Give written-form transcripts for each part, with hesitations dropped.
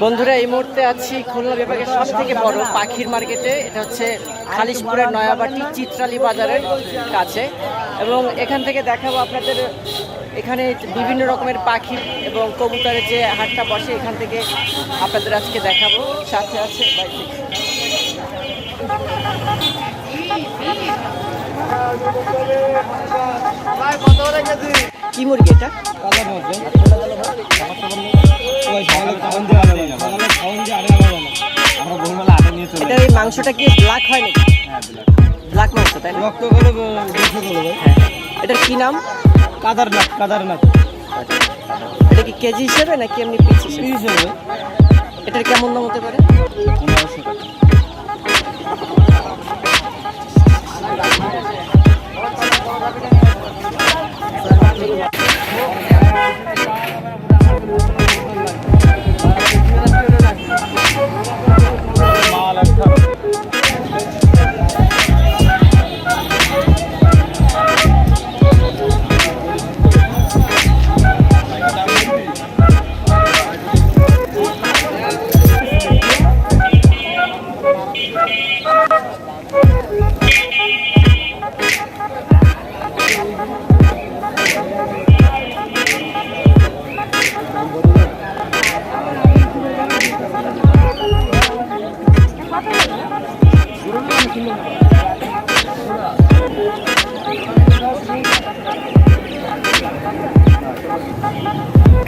বন্ধুরা এই মুহূর্তে আছি খুলনা বিভাগের সবথেকে বড় পাখির মার্কেটে। এটা হচ্ছে খালিশপুরের নয়াবাটি চিত্রালী বাজারের কাছে, এবং এখান থেকে দেখাবো আপনাদের এখানে বিভিন্ন রকমের পাখি এবং কবুতরের যে হাটটা বসে, এখান থেকে আপনাদের আজকে দেখাবো। সাথে আছে কি মুরগি এটা? এই মাংসটা কি ব্ল্যাক হয় নাকি? ব্ল্যাক মাংস, তাই না? এটার কি নাম? কাদারনাথ। এটা কি কেজি হিসেবে নাকি এমনি পিস হিসেবে? এটার কেমন দাম হতে পারে? 1500 টাকা।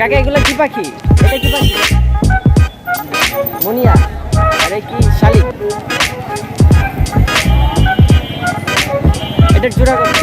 কাকা এগুলো কি পাখি? এটা কি পাখি? মুনিয়া। আরে কি শালিক? এটার জোড়া কত?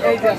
এই যে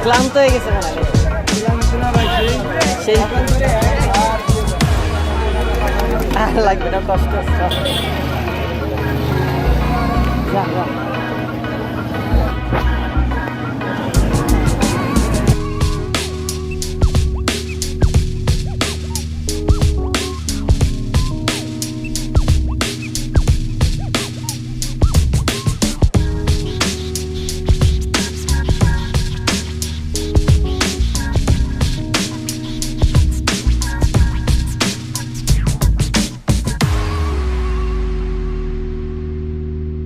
ক্লান্ত হয়ে গেছে মনে হয় সেই আর লাগবে না কষ্ট